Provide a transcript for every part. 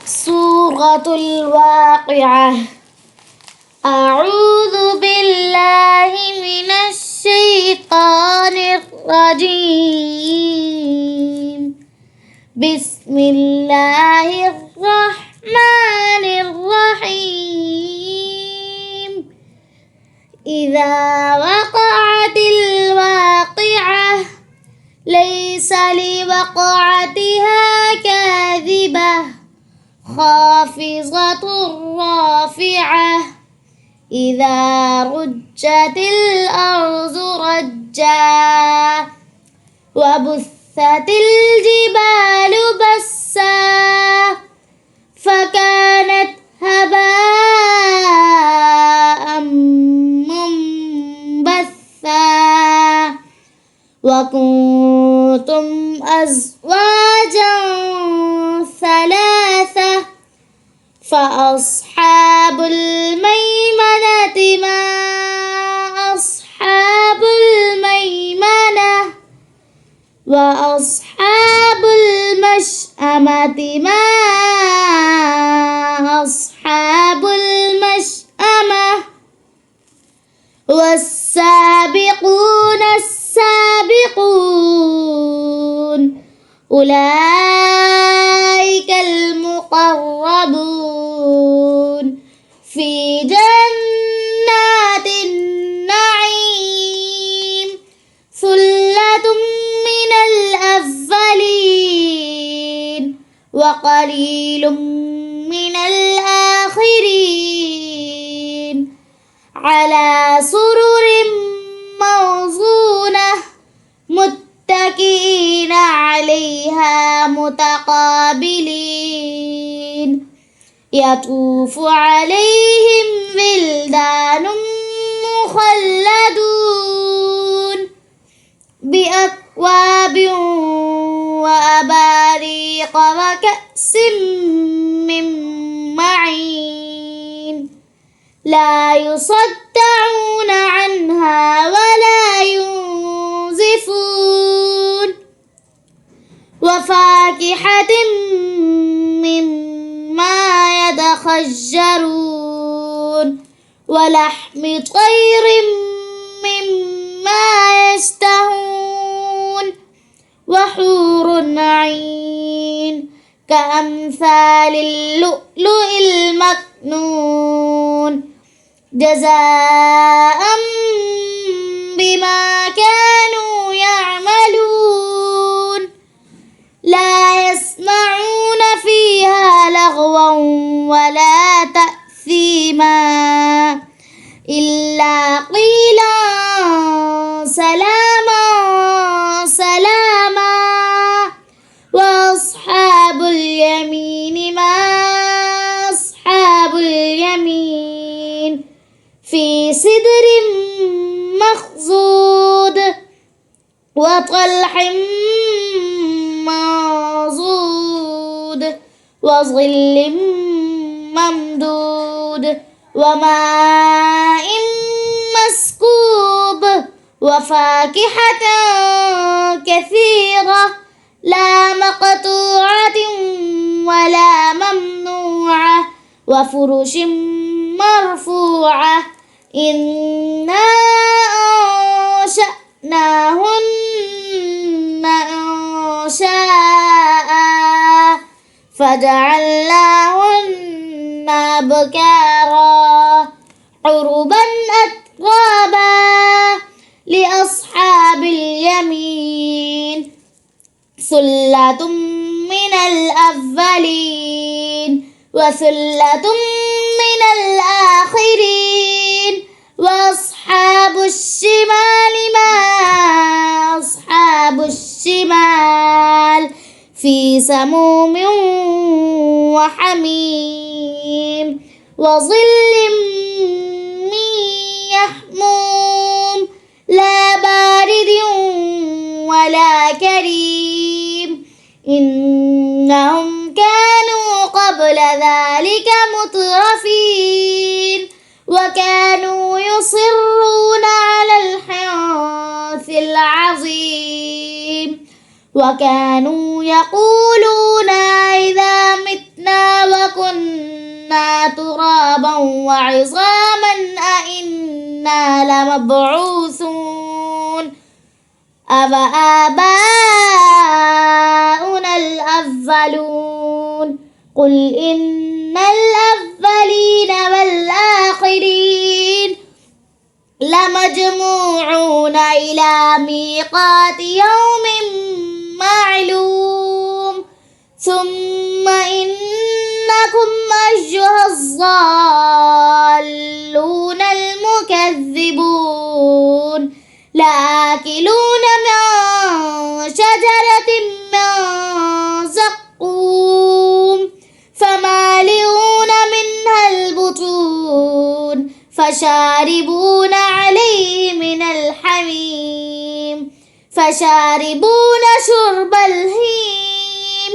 سورة الواقعة. أعوذ بالله من الشيطان الرجيم. بسم الله الرحمن الرحيم. إذا وقعت الواقعة ليس لوقعتها كاذبة خافضة رافعة. إذا رجت الأرض رجا وبثت الجبال بسا فكانت هباء منبثا. وكنتم أزواجا ثلاثة فأصحاب الميمنة ما أصحاب الميمنة وأصحاب المشأمة ما أصحاب المشأمة. والسابقون السابقون أولئك المقربون في جنات النعيم. ثلة من الأولين وقليل من الآخرين. على سرر موضونة متكئين عليها متقابلين. يطوف عليهم ولدان مخلدون بأكواب وأباريق وكأس من معين. لا يصدعون عنها ولا ينزفون. وفاكهة مما يتخيرون ولحم طير مما يشتهون. وحور عين كأمثال اللؤلؤ المكنون جزاء بما كانوا يعملون. لا يسمعون فيها لغوا ولا تأثيما إلا قيلا سلاما سلاما. وأصحاب اليمين ما أصحاب اليمين في سدر مخضود وطلح منضود وظل ممدود وماء مسكوب وفاكهة كثيرة لا مقطوعة ولا ممنوعة وفرش مرفوعة. إنا أنشأناهن إنشاء فجعلناهن أبكارا عربا أترابا لأصحاب اليمين. ثلة من الأولين وثلة من الآخرين. وأصحاب الشمال ما أصحاب الشمال في سموم وحميم وظل من يحموم لا بارد ولا كريم. إنهم كانوا قبل ذلك مترفين وكانوا يصرون على الحنث العظيم وكانوا يقولون إذا متنا وعظاما أئنا لمبعوثون أفآباؤنا الأولون قل إن الأولين والآخرين لمجموعون إلى ميقات يوم معلوم ثم إنكم أيها الضالون المكذبون لآكلون من شجرة من زقوم فمالئون منها البطون فشاربون عليه من الحميم فشاربون شرب الهيم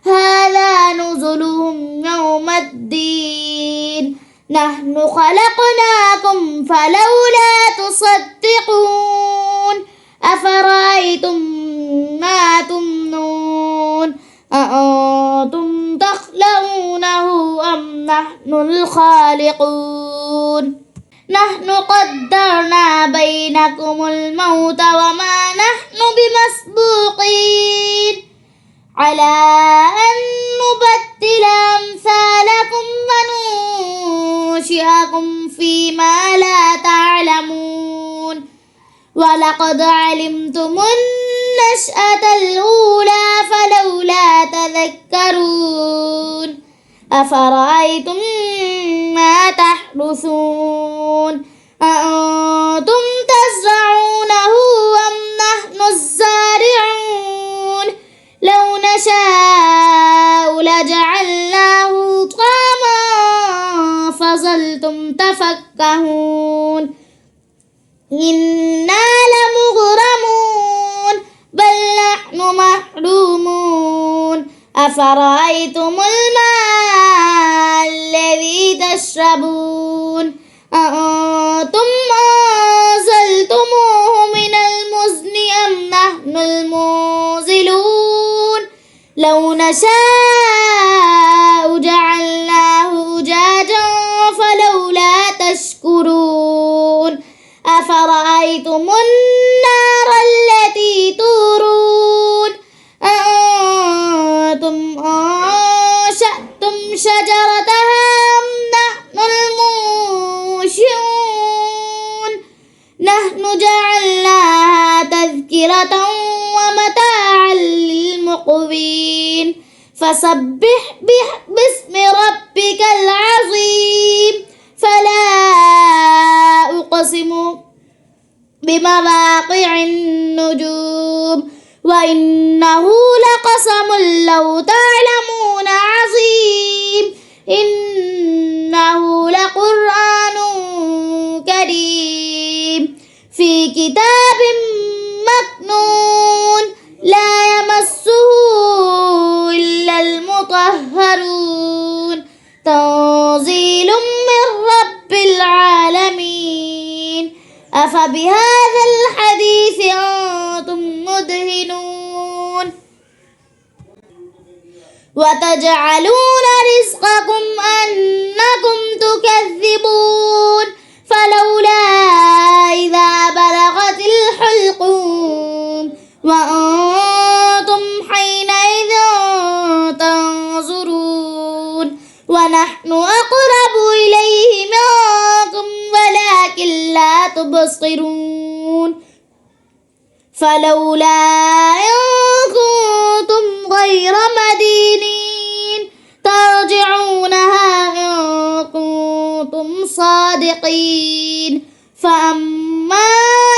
هذا نزلهم يوم الدين نحن خلقناكم فلولا تصدقون أفرأيتم ما تمنون أأنتم تخلقونه أم نحن الخالقون نحن قدرنا بينكم الموت وما نحن بمسبوقين على أن نبدل أمثالكم وننشئكم فيما لا تعلمون ولقد علمتم النشأة الأولى فلولا تذكرون أفرأيتم ما تحرثون أأنتم تزرعونه أم نحن الزارعون لو نشاء لجعلناه طعاما فظلتم تفكهون إنا لمغرمون بل نحن محرومون أفرأيتم الماء الذي تشربون أأنتم أنزلتموه من المزن أم نحن المنزلون لو نشاء جعلناه أجاجا فلولا تشكرون أفرأيتم النار التي تورون أأنتم أنشأتم شجرتها أم نحن المنشئون نحن جعلناها تذكرة ومتاعا للمقوين فسبح باسم ربك العظيم فلا أقسم بمواقع النجوم وإنه لقسم لو تعلمون عظيم إنه لقرآن كريم في كتاب مكنون لا يمسه إلا المطهرون تنزيل من رب العالمين أفبهذا الحديث أنتم مدهنون وتجعلون رزقكم أنكم تكذبون فلولا إذا بلغت الحلقوم وأنتم حينئذ تنظرون ونحن أقرب إليه منكم ولكن لا تبصرون فلولا إن كنتم غير مدينين ترجعونها إن كنتم صادقين فأما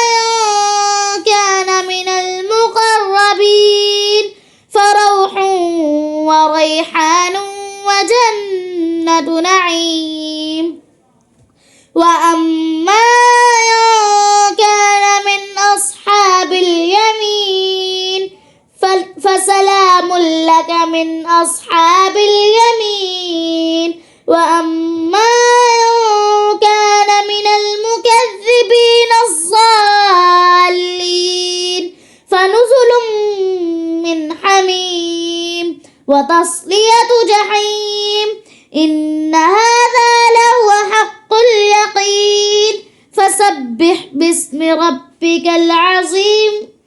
إن كان من المقربين فروح وريحان وجنة نعيم وأما إن كان من أصحاب اليمين فسلام لك من أصحاب اليمين وأما إن كان من المكذبين الضالين فنزل من حميم وتصلية جحيم إن هذا لهو فسبح باسم ربك العظيم.